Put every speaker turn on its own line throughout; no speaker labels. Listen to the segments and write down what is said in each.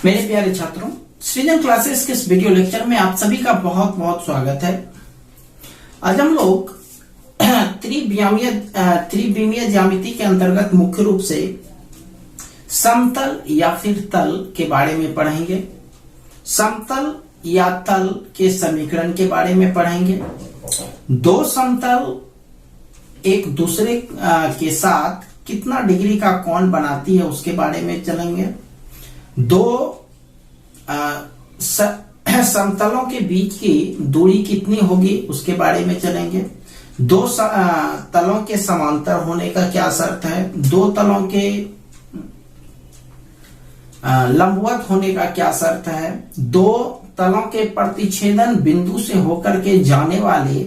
मेरे प्यारे छात्रों, सृजन क्लासेस के इस वीडियो लेक्चर में आप सभी का बहुत बहुत स्वागत है। आज हम लोग त्रिविमीय ज्यामिति के अंतर्गत मुख्य रूप से समतल या फिर तल के बारे में पढ़ेंगे। समतल या तल के समीकरण के बारे में पढ़ेंगे। दो समतल एक दूसरे के साथ कितना डिग्री का कोण बनाती है उसके बारे में चलेंगे। दो समतलों के बीच की दूरी कितनी होगी उसके बारे में चलेंगे। दो तलों के समांतर होने का क्या शर्त है, दो तलों के लंबवत होने का क्या शर्त है, दो तलों के प्रतिच्छेदन बिंदु से होकर के जाने वाले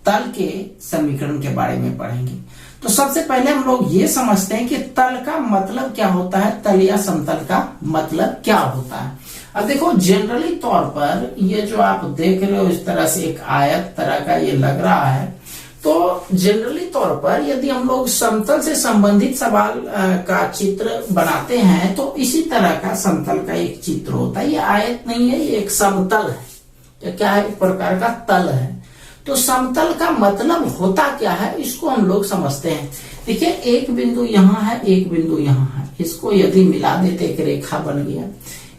तल के समीकरण के बारे में पढ़ेंगे। तो सबसे पहले हम लोग ये समझते हैं कि तल का मतलब क्या होता है, तल या समतल का मतलब क्या होता है। अब देखो, जनरली तौर पर ये जो आप देख रहे हो इस तरह से एक आयत तरह का ये लग रहा है। तो जनरली तौर पर यदि हम लोग समतल से संबंधित सवाल का चित्र बनाते हैं तो इसी तरह का समतल का एक चित्र होता है। ये आयत नहीं है, ये एक समतल है। ये क्या है, एक प्रकार का तल है। तो समतल का मतलब होता क्या है, इसको हम लोग समझते हैं। देखिए, एक बिंदु यहाँ है, एक बिंदु यहाँ है। इसको यदि मिला देते एक रेखा बन गया।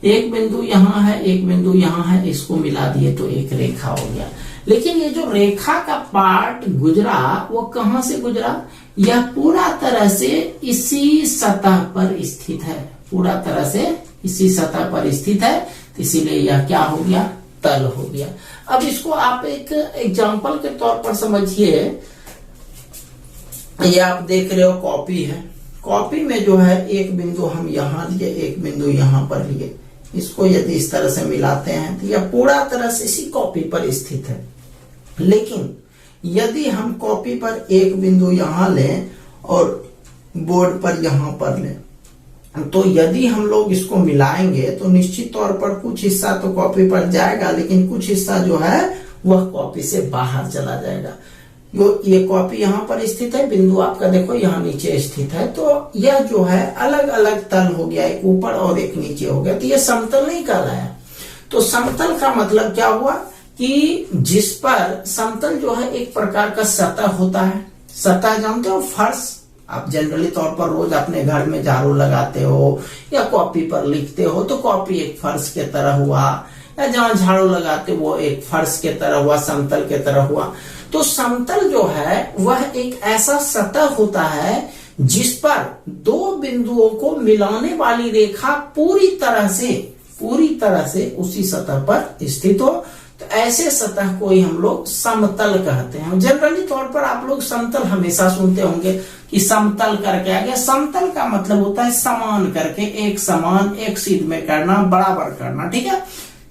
एक बिंदु यहाँ है, एक बिंदु यहाँ है, इसको मिला दिए तो एक रेखा हो गया। लेकिन ये जो रेखा का पार्ट गुजरा वो कहां से गुजरा, यह पूरा तरह से इसी सतह पर स्थित है, पूरा तरह से इसी सतह पर स्थित है। तो इसीलिए यह क्या हो गया, तल हो गया। अब इसको आप एक एग्जांपल के तौर पर समझिए। ये आप देख रहे हो कॉपी है। कॉपी में जो है एक बिंदु हम यहाँ लिए, एक बिंदु यहाँ पर लिए। इसको यदि इस तरह से मिलाते हैं तो यह पूरा तरह से इसी कॉपी पर स्थित है। लेकिन यदि हम कॉपी पर एक बिंदु यहाँ लें और बोर्ड पर यहाँ पर लें, तो यदि हम लोग इसको मिलाएंगे तो निश्चित तौर पर कुछ हिस्सा तो कॉपी पर जाएगा, लेकिन कुछ हिस्सा जो है वह कॉपी से बाहर चला जाएगा। ये कॉपी यहाँ पर स्थित है, बिंदु आपका देखो यहाँ नीचे स्थित है। तो यह जो है अलग अलग तल हो गया, एक ऊपर और एक नीचे हो गया। तो यह समतल नहीं कहलाया। तो समतल का मतलब क्या हुआ कि जिस पर समतल जो है एक प्रकार का सतह होता है। सतह जानते हो, फर्श। आप जनरली तौर पर रोज अपने घर में झाड़ू लगाते हो या कॉपी पर लिखते हो तो कॉपी एक फर्श के तरह हुआ, या जहां झाड़ू लगाते वो एक फर्श के तरह हुआ, समतल के तरह हुआ। तो समतल जो है वह एक ऐसा सतह होता है जिस पर दो बिंदुओं को मिलाने वाली रेखा पूरी तरह से उसी सतह पर स्थित हो। तो ऐसे सतह को ही हम लोग समतल कहते हैं। जनरली तौर पर आप लोग समतल हमेशा सुनते होंगे कि समतल करके आ गया। समतल का मतलब होता है समान करके, एक समान, एक सीध में करना, बराबर करना। ठीक है।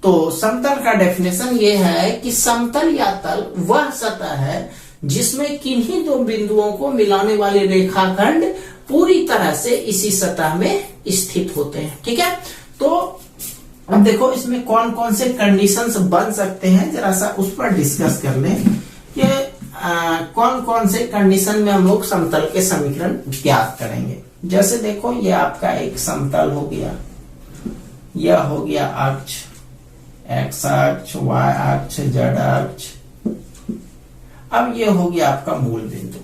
तो समतल का डेफिनेशन ये है कि समतल या तल वह सतह है जिसमें किन्हीं दो बिंदुओं को मिलाने वाले रेखाखंड पूरी तरह से इसी सतह में स्थित होते हैं। ठीक है। तो अब देखो, इसमें कौन कौन से कंडीशंस बन सकते हैं, जरा सा उस पर डिस्कस कर लें कि कौन कौन से कंडीशन में हम लोग समतल के समीकरण ज्ञात करेंगे। जैसे देखो, ये आपका एक समतल हो गया, यह हो गया अक्ष, एक्स अक्ष, वाई अक्ष, जेड अक्ष। अब ये हो गया आपका मूल बिंदु।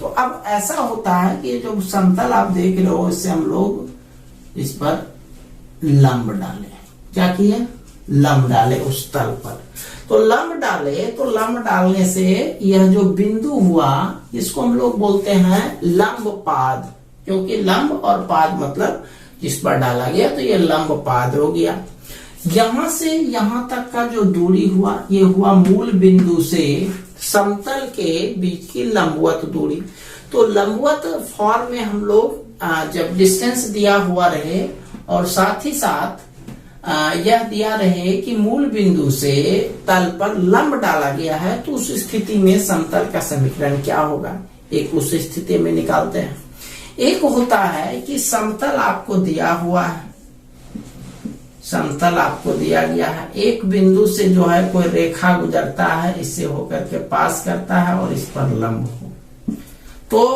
तो अब ऐसा होता है कि जो समतल आप देख रहे हो, इससे हम लोग इस पर लंब डाले। क्या किए, लंब डाले उस तल पर। तो लंब डाले, तो लंब डालने से यह जो बिंदु हुआ इसको हम लोग बोलते हैं लंब पाद, क्योंकि लंब और पाद मतलब जिस पर डाला गया, तो यह लंब पाद हो गया। यहां से यहां तक का जो दूरी हुआ, ये हुआ मूल बिंदु से समतल के बीच की लंबवत दूरी। तो लंबवत फॉर्म में हम लोग जब डिस्टेंस दिया हुआ रहे और साथ ही साथ यह दिया रहे कि मूल बिंदु से तल पर लंब डाला गया है, तो उस स्थिति में समतल का समीकरण क्या होगा, एक उस स्थिति में निकालते हैं। एक होता है कि समतल आपको दिया हुआ है, समतल आपको दिया गया है, एक बिंदु से जो है कोई रेखा गुजरता है, इससे होकर के पास करता है और इस पर लंब हो, तो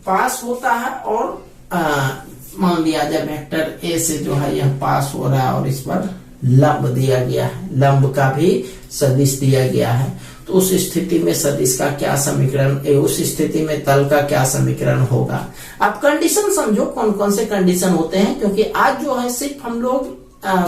पास होता है और मान लिया जाए वेक्टर ए से जो है यह पास हो रहा है और इस पर लंब दिया गया है, लंब का भी सदिश दिया गया है, तो उस स्थिति में सदिश का क्या समीकरण, उस स्थिति में तल का क्या समीकरण होगा। आप कंडीशन समझो कौन कौन से कंडीशन होते हैं, क्योंकि आज जो है सिर्फ हम लोग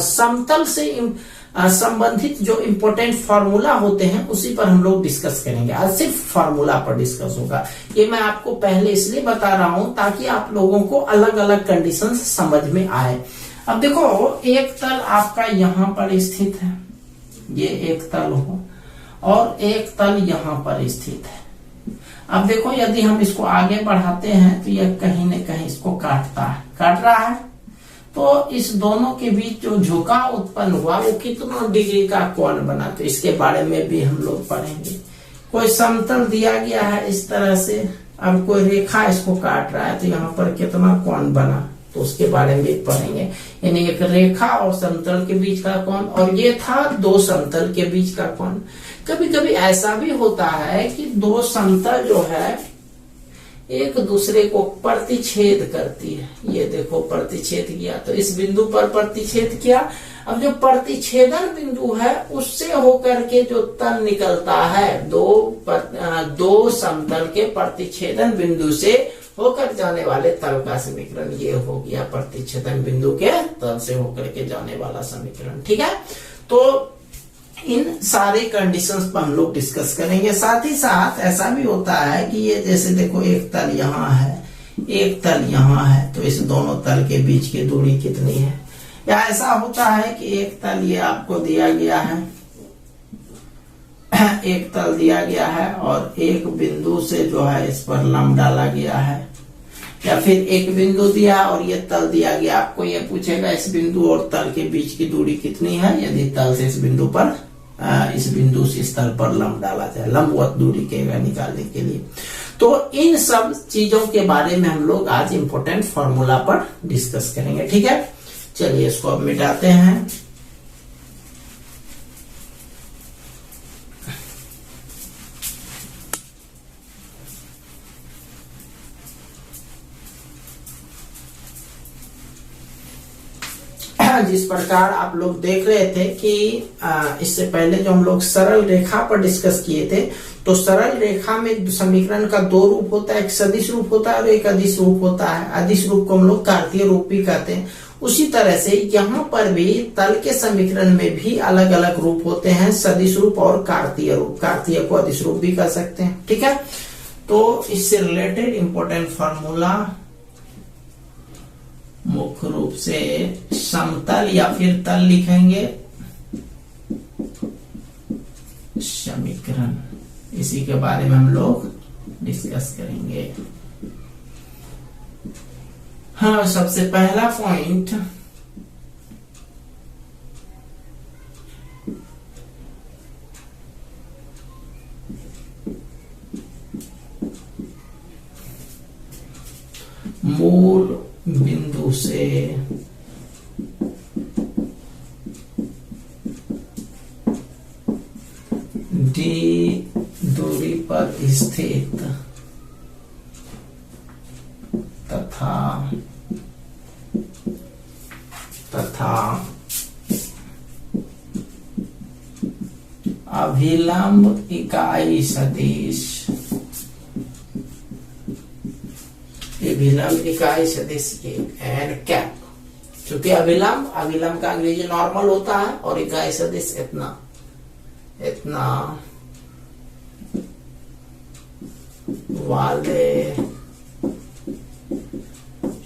समतल से संबंधित जो इम्पोर्टेंट फॉर्मूला होते हैं उसी पर हम लोग डिस्कस करेंगे। आज सिर्फ फॉर्मूला पर डिस्कस होगा। ये मैं आपको पहले इसलिए बता रहा हूं ताकि आप लोगों को अलग अलग कंडीशन समझ में आए। अब देखो एक तल आपका यहाँ पर स्थित है, ये एक तल हो, और एक तल यहाँ पर स्थित है। अब देखो यदि हम इसको आगे बढ़ाते हैं तो यह कहीं न कहीं इसको काट रहा है, तो इस दोनों के बीच जो झुकाव उत्पन्न हुआ वो कितना डिग्री का कोण बना, तो इसके बारे में भी हम लोग पढ़ेंगे। कोई समतल दिया गया है इस तरह से, अब कोई रेखा इसको काट रहा है तो यहाँ पर कितना कोण बना, तो उसके बारे में भी पढ़ेंगे। यानी एक रेखा और समतल के बीच का कोण, और ये था दो समतल के बीच का कोण। कभी कभी ऐसा भी होता है कि दो समतल जो है एक दूसरे को प्रतिच्छेद करती है। ये देखो प्रतिच्छेद किया, तो इस बिंदु पर प्रतिच्छेद किया। अब जो प्रतिच्छेदन बिंदु है उससे होकर के जो तल निकलता है, दो समतल के प्रतिच्छेदन बिंदु से होकर जाने वाले तल का समीकरण ये हो गया, प्रतिच्छेदन बिंदु के तल से होकर के जाने वाला समीकरण। ठीक है, तो इन सारे कंडीशंस पर हम लोग डिस्कस करेंगे। साथ ही साथ ऐसा भी होता है कि ये जैसे देखो एक तल यहाँ है, एक तल यहाँ है, तो इस दोनों तल के बीच की दूरी कितनी है। या ऐसा होता है कि एक तल ये आपको दिया गया है, एक तल दिया गया है और एक बिंदु से जो है इस पर लंब डाला गया है, या फिर एक बिंदु दिया और ये तल दिया गया। आपको ये पूछेगा इस बिंदु और तल के बीच की दूरी कितनी है, यदि तल से इस बिंदु पर इस बिंदु से इस तल पर लंब डाला जाए, लंबवत दूरी के निकालने के लिए। तो इन सब चीजों के बारे में हम लोग आज इंपॉर्टेंट फॉर्मूला पर डिस्कस करेंगे। ठीक है, चलिए इसको अब मिटाते हैं। जिस प्रकार आप लोग देख रहे थे कि इससे पहले जो हम लोग सरल रेखा पर डिस्कस किए थे, तो सरल रेखा में समीकरण का दो रूप होता है, एक सदिश रूप होता है और एक अदिश रूप होता है। अदिश रूप को हम लोग कार्तीय रूप भी कहते हैं। उसी तरह से यहाँ पर भी तल के समीकरण में भी अलग अलग रूप होते हैं, सदिश रूप और कार्तीय रूप। कार्तीय को अदिश रूप भी कह सकते हैं। ठीक है, तो इससे रिलेटेड इंपॉर्टेंट फॉर्मूला मुख्य रूप से समतल या फिर तल लिखेंगे, समीकरण, इसी के बारे में हम लोग डिस्कस करेंगे। हाँ, सबसे पहला पॉइंट मूल बिंदु से डी दूरी पर स्थित तथा अभिलंब इकाई सदिश, अभिलंब इकाई सदिश एन कैप। क्योंकि अभिलंब का अंग्रेजी नॉर्मल होता है और इकाई सदिश इतना वाले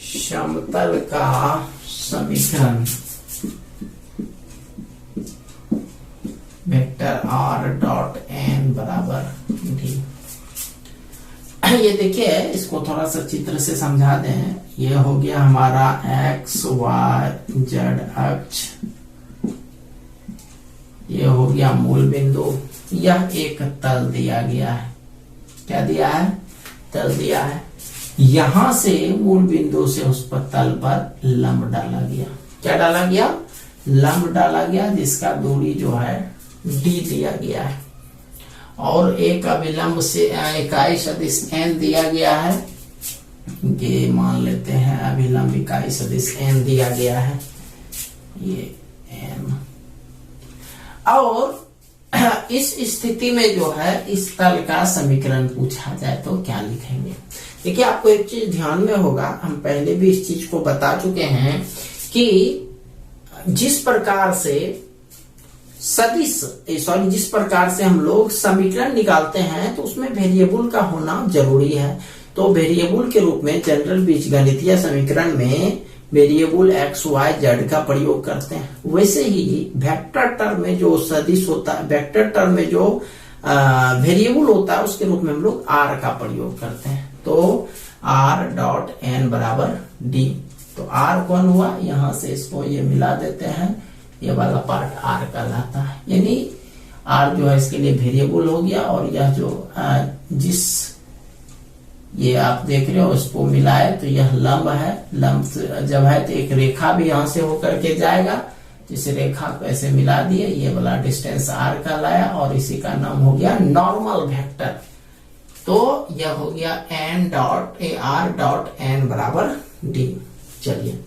समतल का समीकरण वेक्टर r डॉट n बराबर डी। ये देखिए, इसको थोड़ा सा चित्र से समझा दें। ये हो गया हमारा x y z अक्ष, ये हो गया मूल बिंदु। यह एक तल दिया गया है, क्या दिया है, तल दिया है। यहां से मूल बिंदु से उस पर तल पर लंब डाला गया। क्या डाला गया, लंब डाला गया, जिसका दूरी जो है d दिया गया है, और एक अभिलंब से इकाई सदिश n दिया गया है, ये मान लेते हैं अभिलंब इकाई सदिश n दिया गया है, ये n। और इस स्थिति में जो है इस तल का समीकरण पूछा जाए तो क्या लिखेंगे। देखिए आपको एक चीज ध्यान में होगा, हम पहले भी इस चीज को बता चुके हैं कि जिस प्रकार से जिस प्रकार से हम लोग समीकरण निकालते हैं तो उसमें वेरिएबल का होना जरूरी है। तो वेरिएबल के रूप में जनरल बीजगणितीय समीकरण में वेरिएबल x y z का प्रयोग करते हैं। वैसे ही वेक्टर टर्म में जो सदिश होता है, वेक्टर टर्म में जो वेरिएबल होता है उसके रूप में हम लोग r का प्रयोग करते हैं। तो r डॉट n बराबर d। तो r कौन हुआ, यहां से इसको ये मिला देते हैं, ये वाला पार्ट r कहलाता है, यानी r जो है इसके लिए वेरिएबल हो गया। और यह जो जिस ये आप देख रहे हो इसको मिलाए तो यह लंब है, लंब जब है तो एक रेखा भी यहां से होकर के जाएगा, जिस रेखा को ऐसे मिला दिए, ये वाला डिस्टेंस r का लाया और इसी का नाम हो गया नॉर्मल वेक्टर। तो यह हो गया n dot r dot n बराबर d। चलिए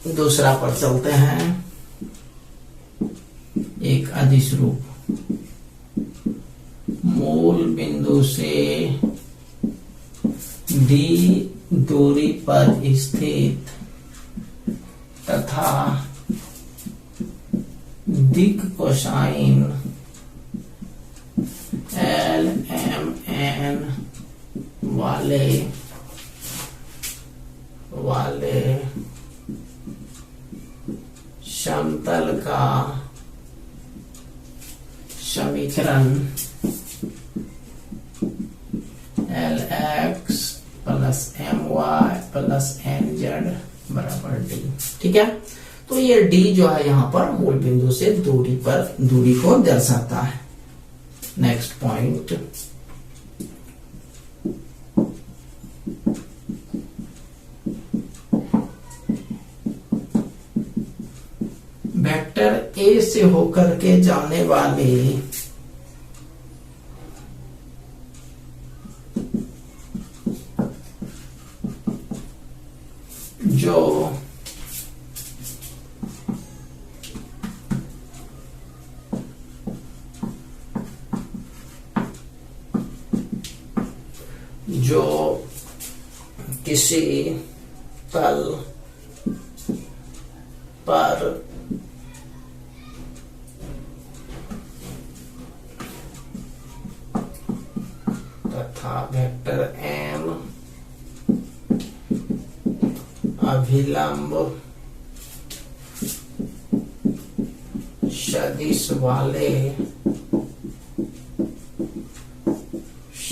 दूसरा पर चलते हैं, एक अदिश रूप। मूल बिंदु से d दूरी पर स्थित तथा दिक् कोसाइन LMN वाले समतल का समीकरण LX plus MY plus NZ बराबर D। ठीक है, तो ये D जो है यहाँ पर मूल बिंदु से दूरी को दर्शाता है। नेक्स्ट पॉइंट, वेक्टर A से होकर के जाने वाले जो किसी तल पर तथा वेक्टर M अभिलंब सदिश वाले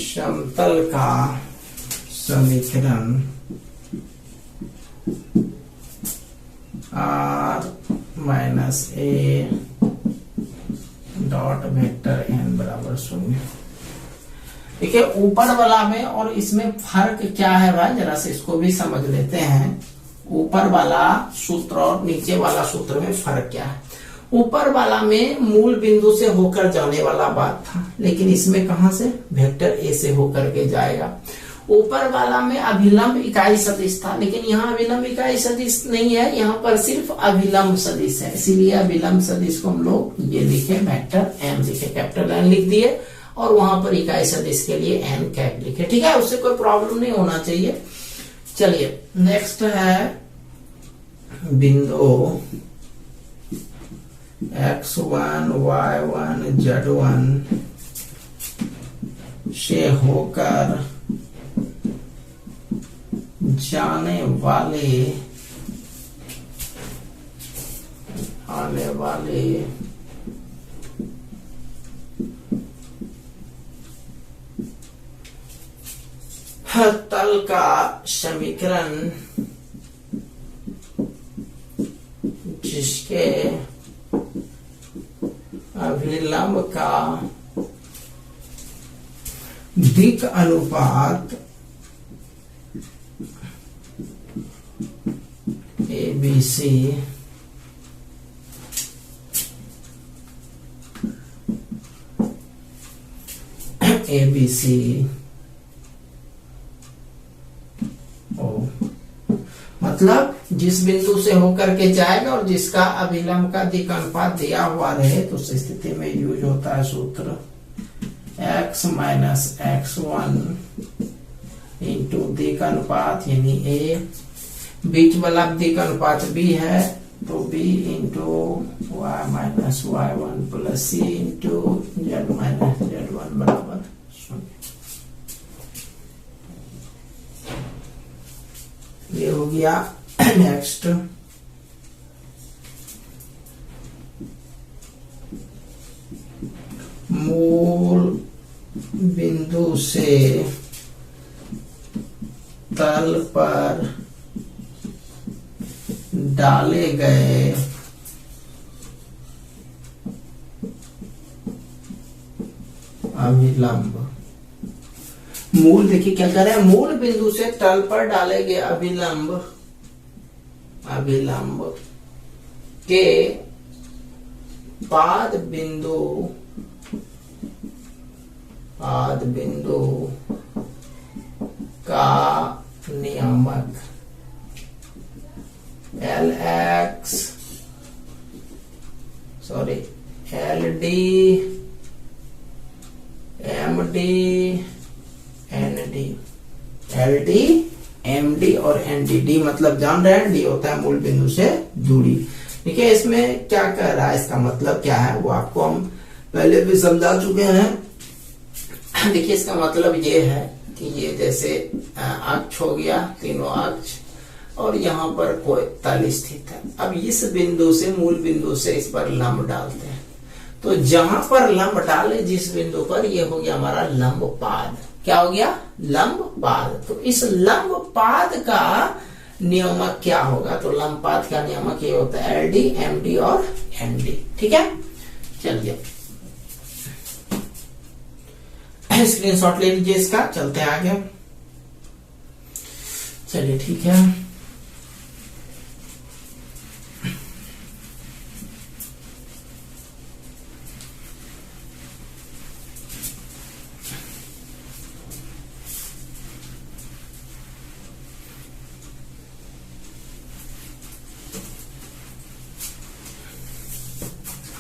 समतल का समीकरण r minus a dot vector n बराबर 0। देखिए ऊपर वाला में और इसमें फर्क क्या है भाई, जरा से इसको भी समझ लेते हैं। ऊपर वाला सूत्र और नीचे वाला सूत्र में फर्क क्या है। ऊपर वाला में मूल बिंदु से होकर जाने वाला बात था, लेकिन इसमें कहां से, वेक्टर ए से होकर के जाएगा। ऊपर वाला में अभिलंब इकाई सदिश था, लेकिन यहाँ अभिलंब इकाई सदिश नहीं है, यहाँ पर सिर्फ अभिलंब सदिश है। इसीलिए अभिलंब सदिश को हम लोग ये लिखे वेक्टर एम लिखे, कैपिटल एन लिख दिए और वहां पर इकाई सदिश के लिए एन कैप लिखे। ठीक है, उससे कोई प्रॉब्लम नहीं होना चाहिए। चलिए नेक्स्ट है बिंदु x1 y1 z1 से होकर जाने आने वाले तल का समीकरण जिसके अभिलंब का दिक् अनुपात ABC मतलब जिस बिंदु से होकर के जाएगा और जिसका अभिलंब का दिक् अनुपात दिया हुआ रहे तो उस स्थिति में यूज होता है सूत्र x माइनस x1 इंटू दिक् अनुपात यानी a, बीच वाला दिक् अनुपात b है तो b into y minus y1 plus c into z minus z1 बराबर 0। ये हो गया। नेक्स्ट मूल बिंदु से तल पर डाले गए अभिलंब, मूल देखिए क्या कर रहे हैं, मूल बिंदु से तल पर डाले गए अभिलंब के पाद बिंदु का नियामक LD, MD, ND, LD, MD और ND। मतलब जान रहे हैं, D होता है मूल बिंदु से दूरी। देखिए इसमें क्या कह रहा है, इसका मतलब क्या है वो आपको हम पहले भी समझा चुके हैं। देखिए इसका मतलब ये है कि ये जैसे अक्ष हो गया, तीनों अक्ष, और यहाँ पर कोई तल स्थित है। अब इस बिंदु से, मूल बिंदु से इस पर लंब डालते हैं, तो जहां पर लंब डाले जिस बिंदु पर, ये हो गया हमारा लंब पाद। क्या हो गया, लंब पाद। तो इस लंब पाद का नियामक क्या होगा, तो लंब पाद का नियामक ये होता है LD, MD और ND। ठीक है, चलिए स्क्रीनशॉट ले लीजिए इसका, चलते हैं आगे। चलिए ठीक है,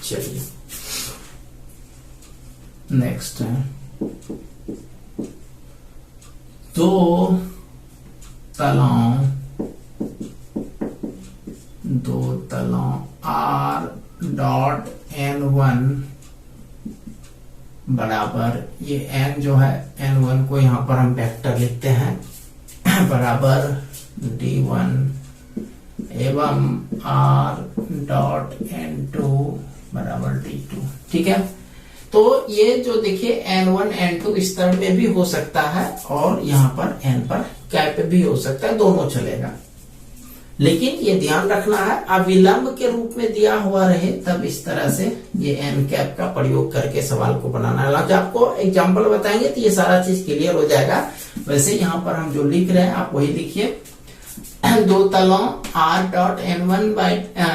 चलिए नेक्स्ट है, दो तलों R डॉट N1 बराबर, ये N जो है, N1 को यहां पर हम वेक्टर लिखते हैं, बराबर D1 एवं R डॉट N2 बराबर D2। ठीक है, तो ये जो देखिए N1 N2 इस तरह में भी हो सकता है और यहाँ पर N पर कैप भी हो सकता है, दोनों चलेगा। लेकिन ये ध्यान रखना है, अविलंब के रूप में दिया हुआ रहे तब इस तरह से ये N कैप का प्रयोग करके सवाल को बनाना है। जब आपको एग्जाम्पल बताएंगे तो ये सारा चीज क्लियर हो जाएगा। वैसे यहाँ पर हम जो लिख रहे हैं आप वही लिखिए, दो तलों R dot N1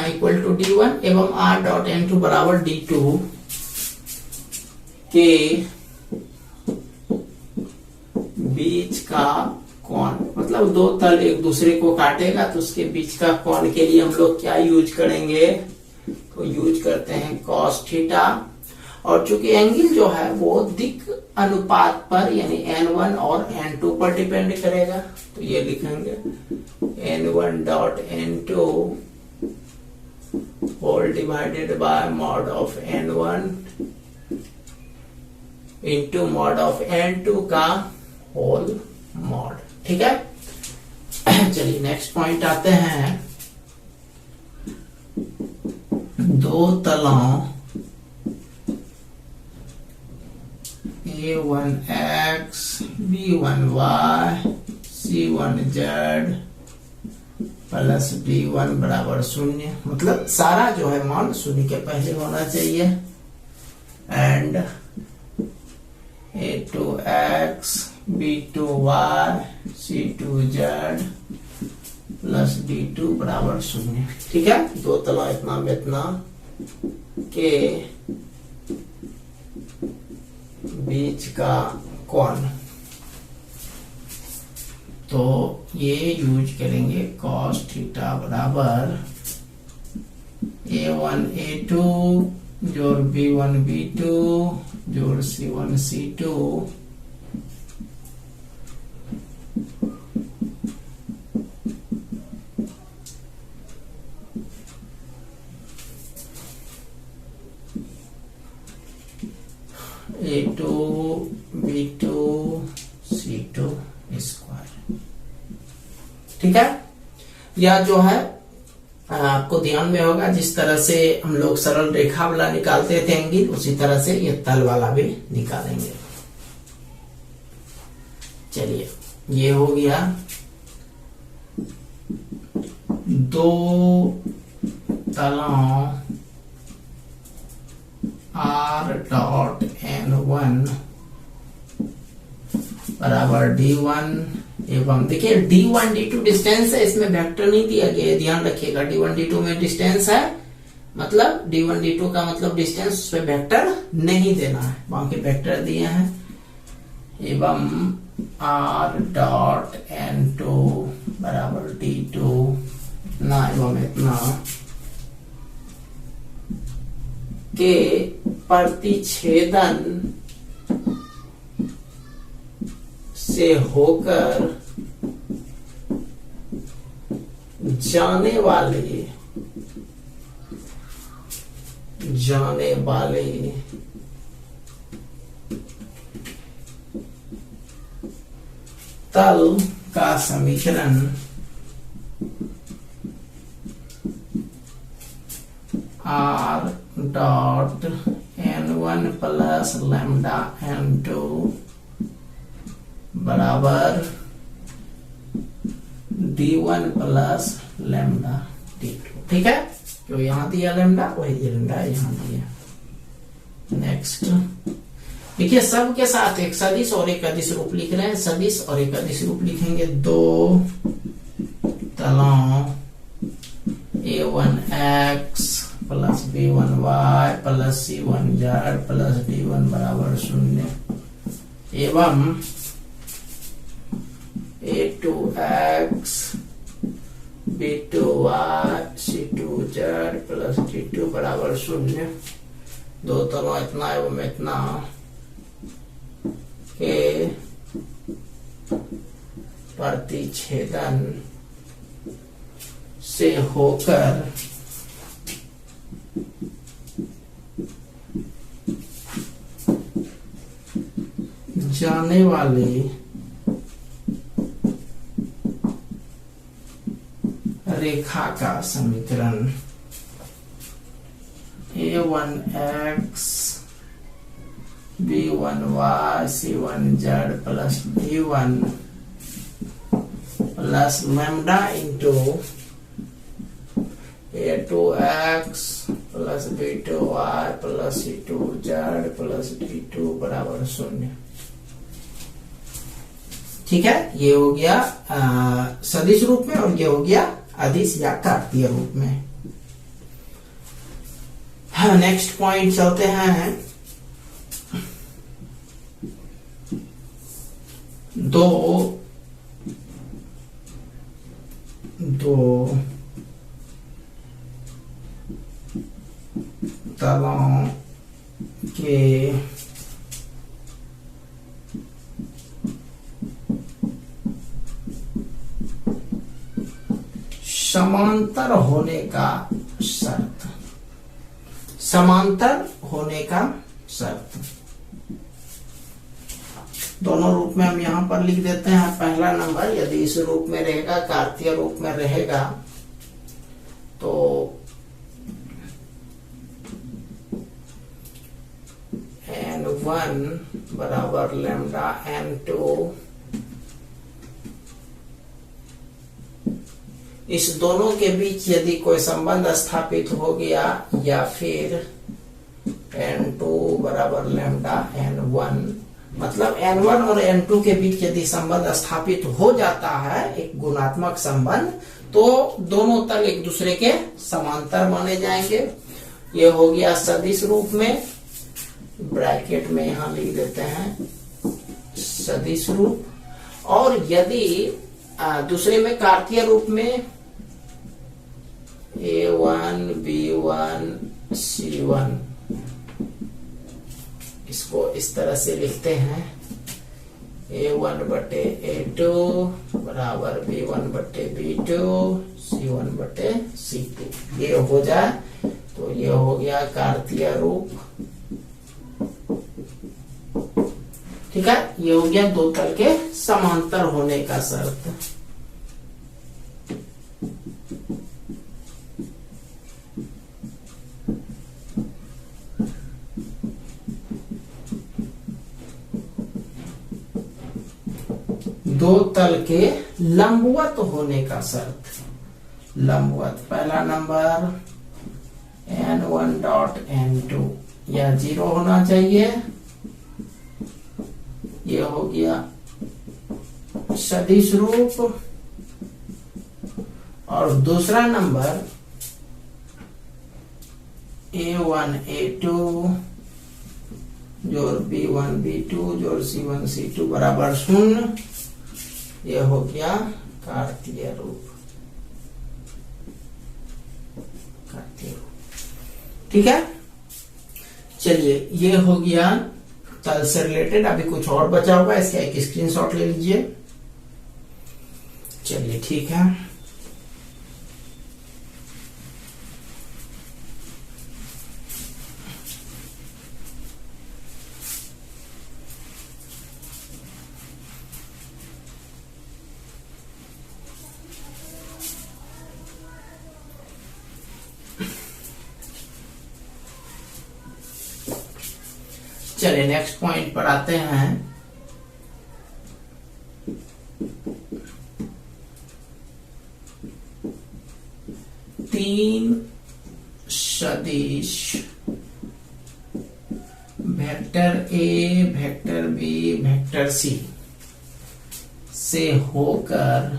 equal to D1 एवं R डॉट N2 बराबर D2 के बीच का कोण, मतलब दो तल एक दूसरे को काटेगा तो उसके बीच का कोण के लिए हम लोग क्या यूज करेंगे, तो यूज करते हैं cos थीटा। और चूंकि एंगल जो है वो दिक् अनुपात पर यानी N1 और N2 पर डिपेंड करेगा, तो ये लिखेंगे N1 dot N2 whole divided by mod of N1 into mod of N2 का होल मॉड। ठीक है, चलिए नेक्स्ट पॉइंट आते हैं, दो तलों A1X B1Y C1Z plus D1 बराबर 0। मतलब सारा जो है मान 0 के पहले होना चाहिए। And A2X B2Y C2Z plus D2 बराबर 0। ठीक है, दो तला इतना के बीच का कोण, तो ये यूज करेंगे cos थीटा बराबर A1 A2 जोड़ B1 B2 जोड़ C1 C2 A2 B2 C2 square. ठीक है, या जो है आपको ध्यान में होगा जिस तरह से हम लोग सरल रेखा वाला निकालते थे एंगल, उसी तरह से ये तल वाला भी निकालेंगे। चलिए, ये हो गया दो तलों R.N1 बराबर D1 एवं देखिए D1 D2 डिस्टेंस है, इसमें वेक्टर नहीं दिया गया, ध्यान रखिएगा। D1 D2 में डिस्टेंस है, मतलब D1 D2 का मतलब डिस्टेंस, उस पर वेक्टर नहीं देना है, बाकी वेक्टर दिए हैं। एवं R.N2 बराबर D2 ना एवं इतना के प्रतिच्छेदन से होकर जाने वाले तल का समीकरण R.N1 प्लस लैम्डा N2 बराबर D1 प्लस लैम्डा D2। ठीक है, जो यहां दिया लैम्डा वही लैम्डा यहां दिया। नेक्स्ट देखिए, सब के साथ एक सदिश और एक अदिश रूप लिख रहे हैं। सदिश और एक अदिश रूप लिखेंगे। दो तलों A1x plus B1y plus C1z plus D1 बराबर 0 एवं A2x B2y C2z plus D2 बराबर 0। दो तलों इतना एवं इतना के प्रतिच्छेदन से होकर जाने वाली रेखा का समीकरण A1x B1y C1z plus D1 plus lambda into A2x plus B2y plus C2z plus D2 बराबर 0। ठीक है, ये हो गया सदिश रूप में और ये हो गया अदिश या कार्तीय रूप में। हाँ, नेक्स्ट पॉइंट चलते हैं। दो तलों के समांतर होने का शर्त। समांतर होने का शर्त दोनों रूप में हम यहां पर लिख देते हैं। पहला नंबर, यदि इस रूप में रहेगा, कार्तीय रूप में रहेगा, तो N1 बराबर लैम्डा N2, इस दोनों के बीच यदि कोई संबंध स्थापित हो गया, या फिर N2 बराबर लैम्डा N1, मतलब N1 और N2 के बीच यदि संबंध स्थापित हो जाता है, एक गुणात्मक संबंध, तो दोनों तल एक दूसरे के समांतर माने जाएंगे। ये हो गया सदिश रूप में, ब्रैकेट में यहां लिख देते हैं सदिश रूप। और यदि दूसरे में कार्तीय रूप में A1 B1 C1, इसको इस तरह से लिखते हैं A1 बटे A2 बराबर B1 बटे B2 C1 बटे C2। ये हो जाए तो ये हो गया कार्तीय रूप। ठीक है, ये हो गया दो तल के समांतर होने का शर्त। दो तल के लंबवत होने का शर्त। लंबवत पहला नंबर N1 डॉट N2 यह 0 होना चाहिए। ये हो गया सदिश रूप। और दूसरा नंबर A1 A2 जोड़ B1 B2 जोड़ C1 C2 बराबर 0। ये हो गया कार्तीय रूप। कार्तीय रूप, ठीक है। चलिए, ये हो गया तल से रिलेटेड। अभी कुछ और बचा होगा, इसका एक स्क्रीनशॉट ले लीजिए। चलिए, ठीक है। चलिए नेक्स्ट पॉइंट पर आते हैं। तीन सदिश vector a, vector b, vector c से होकर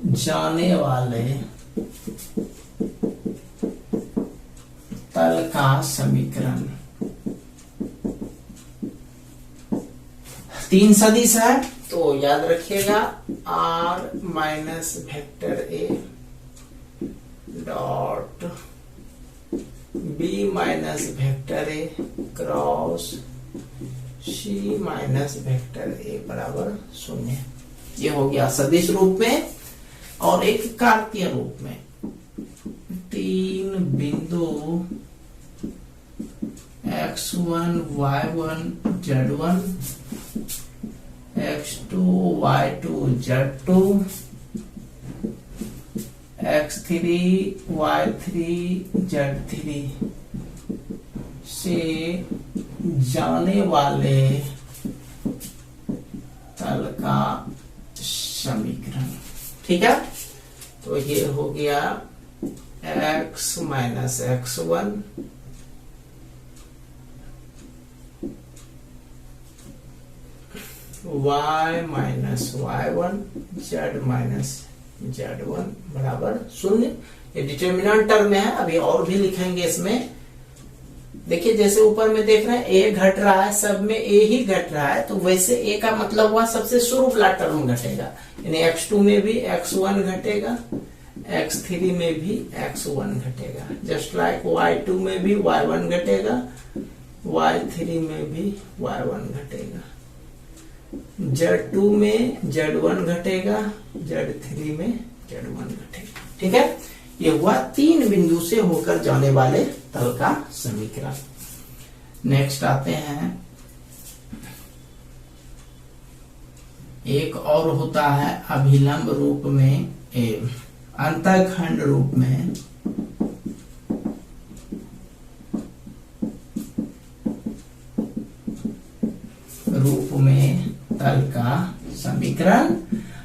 जाने वाले तल का समीकरण। तीन सदिश है तो याद रखिएगा R minus vector a dot b minus vector a cross c minus vector a बराबर 0। ये हो गया सदिश रूप में। और एक कार्तीय रूप में तीन बिंदु x1 y1 z1 x2 y2 z2 x3 y3 z3 से जाने वाले तल का समीकरण। ठीक है, तो ये हो गया x minus x1 y minus y1 z minus z1 बराबर 0। ये डिटर्मिनेंट टर्म में है। अभी और भी लिखेंगे इसमें। देखिए, जैसे ऊपर में देख रहे हैं a घट रहा है, सब में a ही घट रहा है, तो वैसे a का मतलब हुआ सबसे शुरू वाला टर्म घटेगा। यानी x2 में भी x1 घटेगा, x3 में भी x1 घटेगा। जस्ट लाइक y2 में भी y1 घटेगा, y3 में भी y1 घटेगा, z2 में z1 घटेगा, z3 में z1 घटेगा। ठीक है, ये हुआ तीन बिंदु से होकर जाने वाले तल का समीकरण। नेक्स्ट आते हैं, एक और होता है अभिलंब रूप में, अंतःखंड रूप में। तल का समीकरण।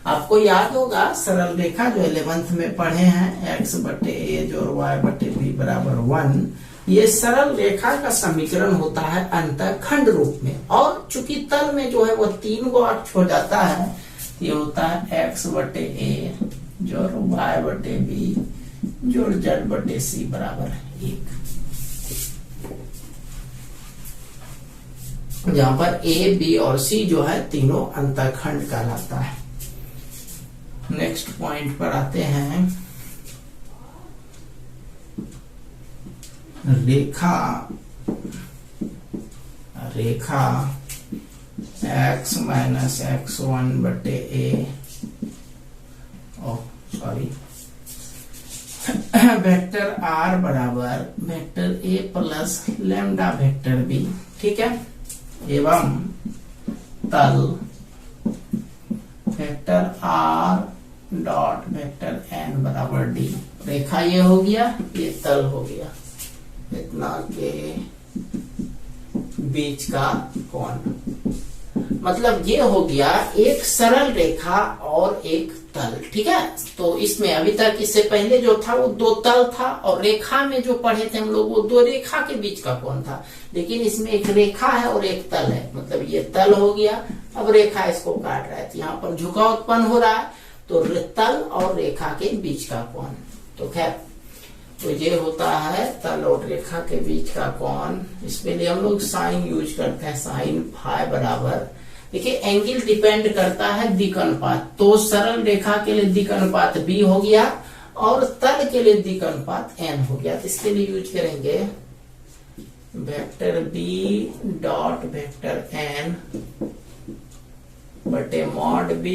आपको याद होगा सरल रेखा जो 11th में पढ़े हैं, x बटे ए जोड़ y बटे b बराबर 1। ये सरल रेखा का समीकरण होता है अंतःखंड रूप में। और चूंकि तल में जो है वो 3 गो अक्ष हो जाता है, ये होता है x बटे ए जोड़ y बटे b जोड़ z बटे c बराबर 1। जहां पर ए, बी और सी जो है तीनों अंतःखंड कहलाता है। नेक्स्ट पॉइंट पर आते हैं। रेखा x माइनस x1 बटे ए, सॉरी, वेक्टर r बराबर vector a plus lambda vector b, ठीक है, एवं तल vector r dot vector n बराबर d। रेखा ये हो गया, ये तल हो गया, इतना के बीच का कोण, मतलब ये हो गया एक सरल रेखा और एक तल, ठीक है। तो इसमें अभी तक इससे पहले जो था वो दो तल था, और रेखा में जो पढ़े थे हम लोग वो दो रेखा के बीच का कोण था, लेकिन इसमें एक रेखा है और एक तल है, मतलब ये तल हो गया, अब रेखा इसको काट रहा है, तो यहाँ पर झुकाव उत्पन्न हो रहा है, तो तल और रेखा के बीच का कोण। तो खैर, तो ये होता है तल और रेखा के बीच का कोण। इसके लिए हम लोग साइन यूज करते हैं, साइन फाई बराबर, देखिए एंगल डिपेंड करता है दिक् अनुपात, तो सरल रेखा के लिए दिक् अनुपात b हो गया और तल के लिए दिक् अनुपात n हो गया। तो इसके लिए यूज करेंगे vector b dot vector n बटे मॉड b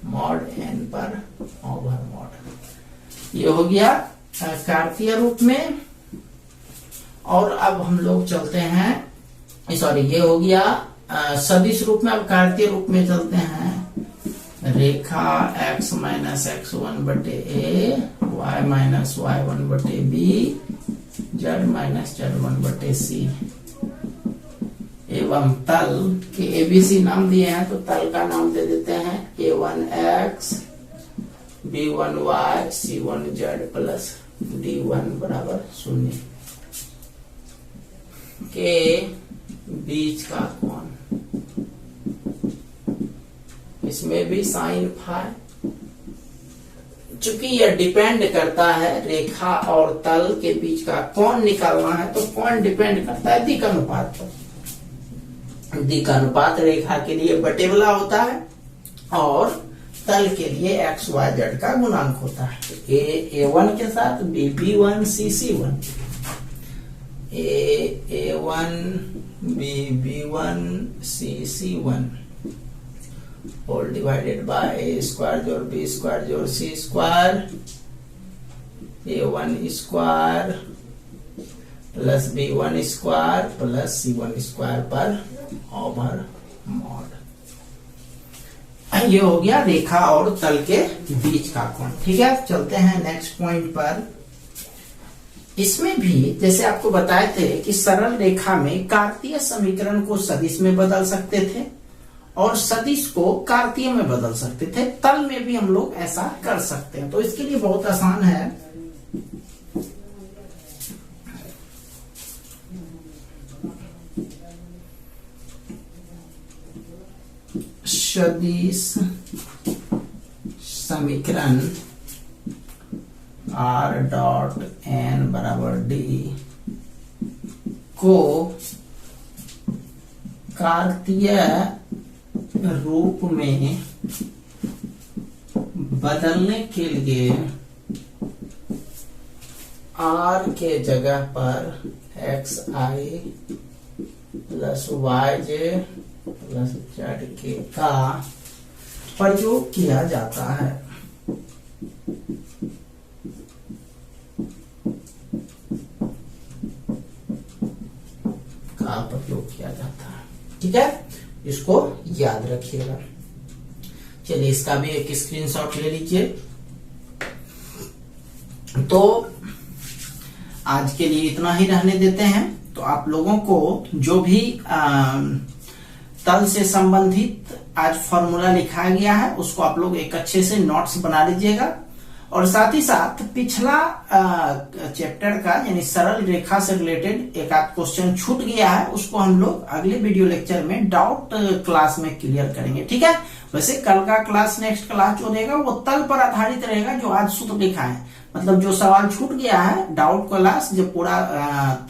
मॉड n पर ओवर मॉड। ये हो गया कार्तीय रूप में। और अब हम लोग चलते हैं, सॉरी, ये हो गया सदिश रूप में। अब कार्तीय रूप में चलते हैं। रेखा x माइनस x1 बटे a, y माइनस y1 बटे b, z माइनस z1 बटे c, एवं तल के ABC नाम दिए हैं, तो तल का नाम दे देते हैं a1x b1y c1z plus d1 बराबर 0 के बीच का कोण। इसमें भी साइन फाई, चूंकि यह डिपेंड करता है रेखा और तल के बीच का कोण निकालना है, तो कोण डिपेंड करता है दिक् अनुपात पर। दिक् अनुपात रेखा के लिए बटे वाला होता है और तल के लिए x y z का गुणांक होता है। a1 के साथ b1 c1, a1 b1 c1 whole divided by a square जोड़ b स्क्वायर जोड़ c square, a1 square plus b1 square plus c1 square पर ओवर मॉड। ये हो गया रेखा और तल के बीच का कोण, ठीक है। चलते हैं नेक्स्ट पॉइंट पर। इसमें भी जैसे आपको बताए थे कि सरल रेखा में कार्तीय समीकरण को सदिश में बदल सकते थे और सदिश को कार्तीय में बदल सकते थे, तल में भी हम लोग ऐसा कर सकते हैं। तो इसके लिए बहुत आसान है, सदिश समीकरण r डॉट n बराबर d को कार्तीय रूप में बदलने के लिए r के जगह पर xi plus yj plus zk का प्रयोग किया जाता है। का प्रयोग किया जाता है, ठीक है, इसको याद रखिएगा। चलिए इसका भी एक स्क्रीनशॉट ले लीजिए। तो आज के लिए इतना ही रहने देते हैं। तो आप लोगों को जो भी तल से संबंधित आज फॉर्मूला लिखाया गया है उसको आप लोग एक अच्छे से नोट्स बना लीजिएगा और साथ ही साथ पिछला चैप्टर का यानी सरल रेखा से रिलेटेड एक आध क्वेश्चन छूट गया है, उसको हम लोग अगले वीडियो लेक्चर में डाउट क्लास में क्लियर करेंगे। ठीक है, वैसे कल का क्लास, नेक्स्ट क्लास जो रहेगा वो तल पर आधारित रहेगा, जो आज सूत्र लिखा है, मतलब जो सवाल छूट गया है डाउट क्लास, जब पूरा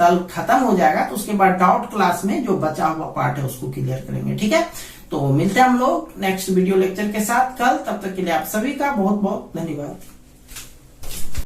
तल खत्म हो जाएगा तो उसके बाद डाउट क्लास में जो बचा हुआ पार्ट है उसको क्लियर करेंगे। ठीक है, तो मिलते हैं हम लोग नेक्स्ट वीडियो लेक्चर के साथ कल। तब तक के लिए आप सभी का बहुत बहुत धन्यवाद।